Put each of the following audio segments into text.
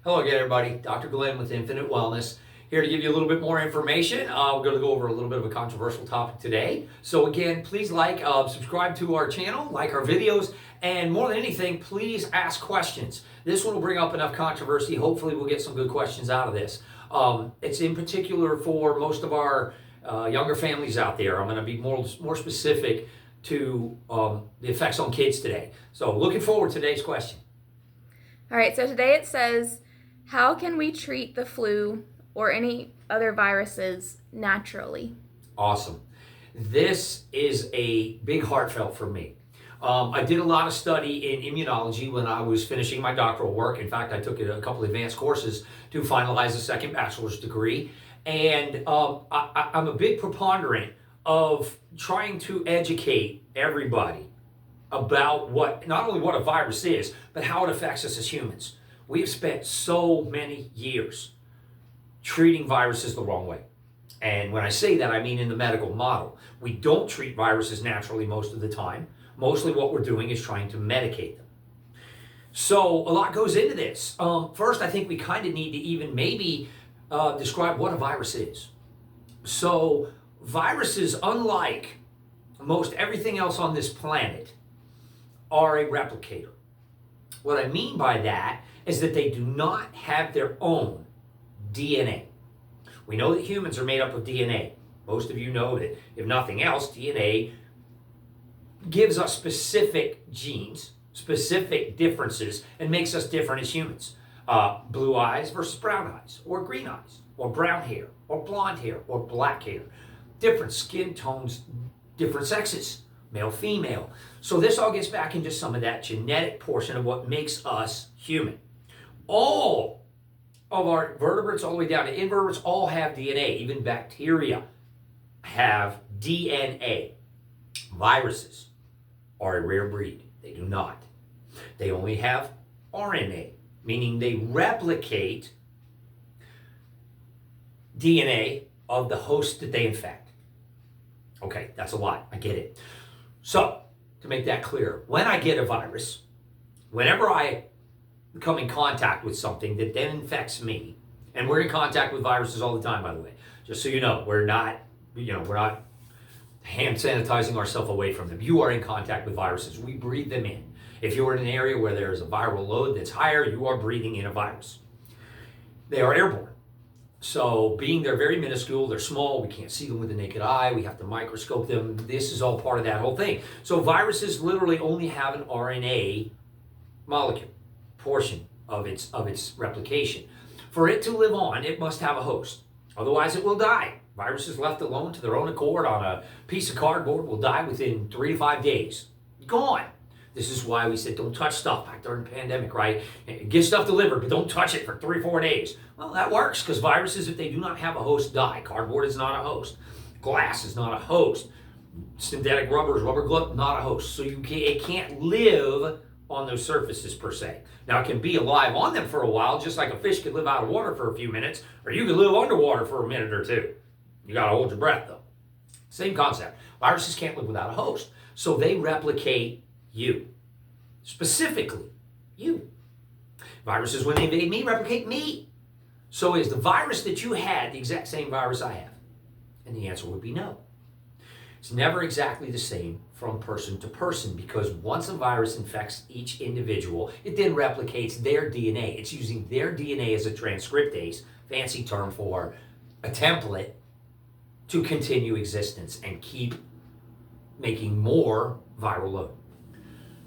Hello again, everybody. Dr. Glenn with Infinite Wellness, here to give you a little bit more information. We're going to go over a little bit of a controversial topic today. So again, please subscribe to our channel, like our videos, and more than anything, please ask questions. This one will bring up enough controversy. Hopefully we'll get some good questions out of this. It's in particular for most of our younger families out there. I'm going to be more specific to the effects on kids today. So looking forward to today's question. All right, so today it says, how can we treat the flu or any other viruses naturally? Awesome. This is a big heartfelt for me. I did a lot of study in immunology when I was finishing my doctoral work. In fact, I took a couple of advanced courses to finalize a second bachelor's degree. And I'm a big proponent of trying to educate everybody about not only what a virus is, but how it affects us as humans. We have spent so many years treating viruses the wrong way. And when I say that, I mean in the medical model. We don't treat viruses naturally most of the time. Mostly what we're doing is trying to medicate them. So a lot goes into this. First, I think we kind of need to even maybe describe what a virus is. So viruses, unlike most everything else on this planet, are a replicator. What I mean by that is that they do not have their own DNA. We know that humans are made up of DNA. Most of you know that, if nothing else, DNA gives us specific genes, specific differences, and makes us different as humans. Blue eyes versus brown eyes, or green eyes, or brown hair, or blonde hair, or black hair. Different skin tones, different sexes, male, female. So this all gets back into some of that genetic portion of what makes us human. All of our vertebrates, all the way down to invertebrates, all have DNA. Even bacteria have DNA. Viruses are a rare breed. They do not. They only have RNA, meaning they replicate DNA of the host that they infect. Okay, that's a lot. I get it. So, to make that clear, when I get a virus, whenever I come in contact with something that then infects me, and we're in contact with viruses all the time, by the way, just so you know, we're not hand sanitizing ourselves away from them. You are in contact with viruses. We breathe them in. If you're in an area where there is a viral load that's higher, you are breathing in a virus. They are airborne. So being they're very minuscule, they're small, we can't see them with the naked eye, we have to microscope them. This is all part of that whole thing. So viruses literally only have an RNA molecule portion of its replication. For it to live on, it must have a host. Otherwise, it will die. Viruses left alone to their own accord on a piece of cardboard will die within 3 to 5 days. Gone. This is why we said don't touch stuff back during the pandemic, right? Get stuff delivered, but don't touch it for 3 or 4 days. Well, that works because viruses, if they do not have a host, die. Cardboard is not a host. Glass is not a host. Synthetic rubbers, rubber glove, not a host. So it can't live on those surfaces per se. Now it can be alive on them for a while, just like a fish could live out of water for a few minutes, or you could live underwater for a minute or two. You gotta hold your breath though. Same concept. Viruses can't live without a host. So they replicate you. Specifically, you. Viruses, when they invade me, replicate me. So is the virus that you had the exact same virus I have? And the answer would be no. It's never exactly the same from person to person because once a virus infects each individual, it then replicates their DNA. It's using their DNA as a transcriptase, fancy term for a template, to continue existence and keep making more viral load.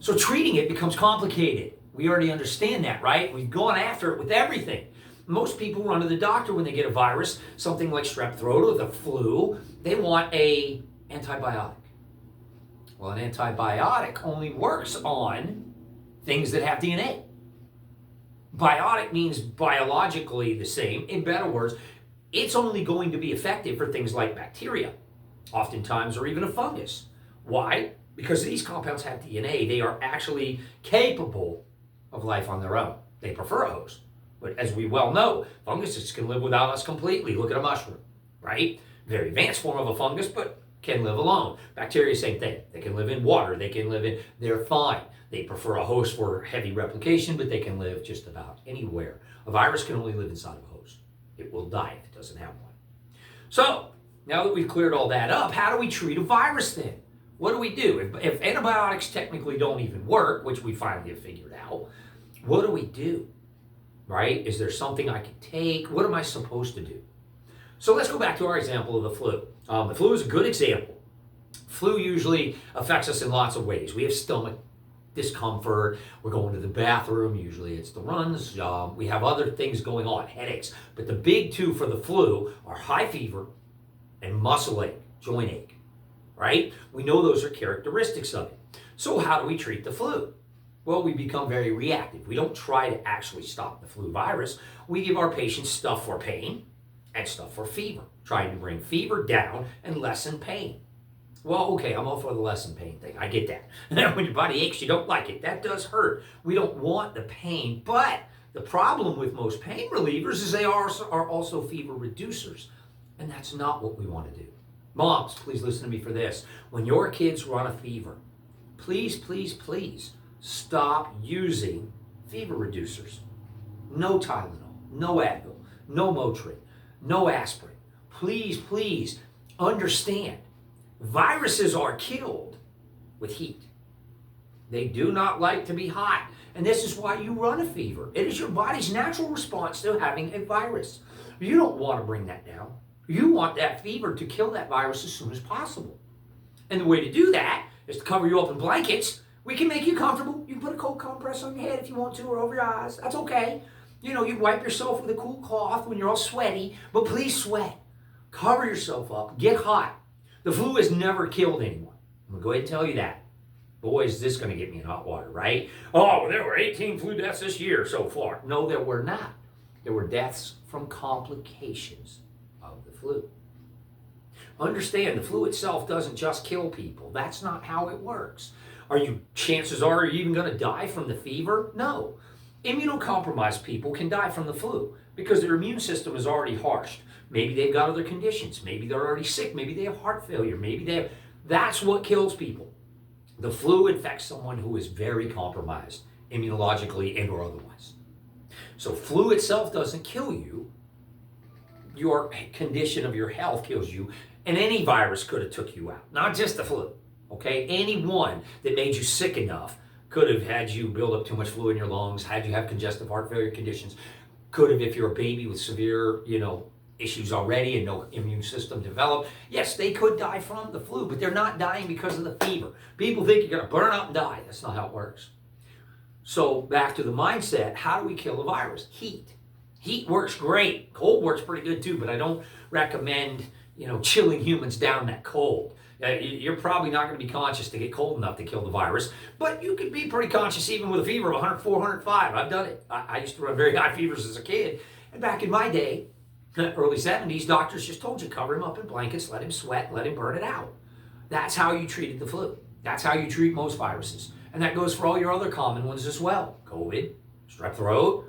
So treating it becomes complicated. We already understand that, right? We've gone after it with everything. Most people run to the doctor when they get a virus, something like strep throat or the flu. They want an antibiotic. Well, an antibiotic only works on things that have DNA. Biotic means biologically the same. In better words, it's only going to be effective for things like bacteria, oftentimes, or even a fungus. Why? Because these compounds have DNA. They are actually capable of life on their own. They prefer a host. But as we well know, funguses can live without us completely. Look at a mushroom, right? Very advanced form of a fungus, but can live alone. Bacteria, same thing. They can live in water. They're fine. They prefer a host for heavy replication, but they can live just about anywhere. A virus can only live inside of a host. It will die if it doesn't have one. So, now that we've cleared all that up, how do we treat a virus then? What do we do? If antibiotics technically don't even work, which we finally have figured out, what do we do? Right? Is there something I can take? What am I supposed to do? So let's go back to our example of the flu. The flu is a good example. Flu usually affects us in lots of ways. We have stomach discomfort. We're going to the bathroom. Usually it's the runs. We have other things going on, headaches. But the big two for the flu are high fever and muscle ache, joint ache, right? We know those are characteristics of it. So how do we treat the flu? Well, we become very reactive. We don't try to actually stop the flu virus. We give our patients stuff for pain and stuff for fever, trying to bring fever down and lessen pain. Well, okay, I'm all for the lessen pain thing. I get that. When your body aches, you don't like it. That does hurt. We don't want the pain, but the problem with most pain relievers is they are also fever reducers, and that's not what we want to do. Moms, please listen to me for this. When your kids run a fever, please, please, please stop using fever reducers. No Tylenol, no Advil, no Motrin, no aspirin. Please, please understand, viruses are killed with heat. They do not like to be hot. And this is why you run a fever. It is your body's natural response to having a virus. You don't want to bring that down. You want that fever to kill that virus as soon as possible. And the way to do that is to cover you up in blankets. We can make you comfortable. You can put a cold compress on your head if you want to, or over your eyes. That's okay. You know, you wipe yourself with a cool cloth when you're all sweaty, but please sweat. Cover yourself up. Get hot. The flu has never killed anyone. I'm going to go ahead and tell you that. Boy, is this going to get me in hot water, right? Oh, there were 18 flu deaths this year so far. No, there were not. There were deaths from complications of the flu. Understand, the flu itself doesn't just kill people. That's not how it works. Chances are you even going to die from the fever? No. Immunocompromised people can die from the flu because their immune system is already harshed. Maybe they've got other conditions. Maybe they're already sick. Maybe they have heart failure. That's what kills people. The flu infects someone who is very compromised, immunologically and or otherwise. So flu itself doesn't kill you. Your condition of your health kills you. And any virus could have took you out, not just the flu. Okay? Any one that made you sick enough could have had you build up too much fluid in your lungs, had you have congestive heart failure conditions, could have, if you're a baby with severe, issues already and no immune system developed. Yes, they could die from the flu, but they're not dying because of the fever. People think you're going to burn out and die. That's not how it works. So back to the mindset, how do we kill a virus? Heat. Heat works great. Cold works pretty good too, but I don't recommend, chilling humans down that cold. You're probably not going to be conscious to get cold enough to kill the virus, but you could be pretty conscious even with a fever of 104, 105. I've done it. I used to run very high fevers as a kid, and back in my day, early 70s, doctors just told you, cover him up in blankets, let him sweat, let him burn it out. That's how you treated the flu. That's how you treat most viruses. And that goes for all your other common ones as well. COVID, strep throat,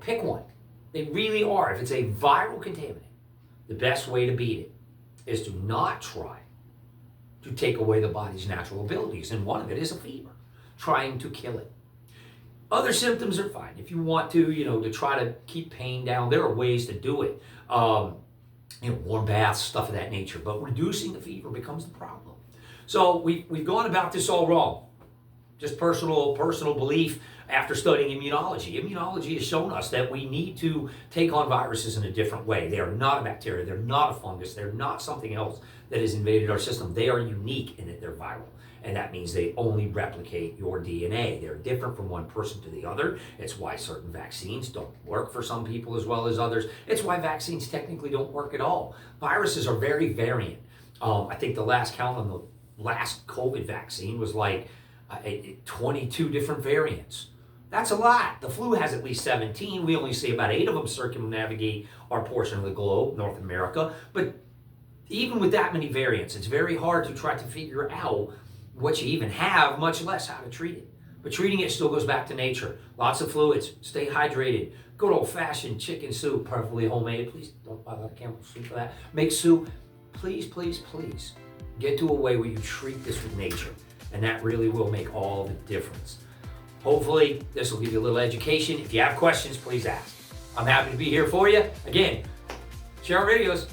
pick one. They really are. If it's a viral contaminant, the best way to beat it is to not try to take away the body's natural abilities. And one of it is a fever, trying to kill it. Other symptoms are fine. If you want to try to keep pain down, there are ways to do it. Warm baths, stuff of that nature. But reducing the fever becomes the problem. So we've gone about this all wrong. Just personal belief after studying immunology. Immunology has shown us that we need to take on viruses in a different way. They are not a bacteria. They're not a fungus. They're not something else that has invaded our system. They are unique in that they're viral. And that means they only replicate your DNA. They're different from one person to the other. It's why certain vaccines don't work for some people as well as others. It's why vaccines technically don't work at all. Viruses are very variant. I think the last count on the last COVID vaccine was like 22 different variants. That's a lot. The flu has at least 17. We only see about 8 of them circumnavigate our portion of the globe, North America. But even with that many variants, it's very hard to try to figure out what you even have, much less how to treat it. But treating it still goes back to nature. Lots of fluids, stay hydrated, good old-fashioned chicken soup, preferably homemade. Please don't buy a lot of Campbell soup for that. Make soup. Please, please, please get to a way where you treat this with nature. And that really will make all the difference. Hopefully, this will give you a little education. If you have questions, please ask. I'm happy to be here for you. Again, share our videos.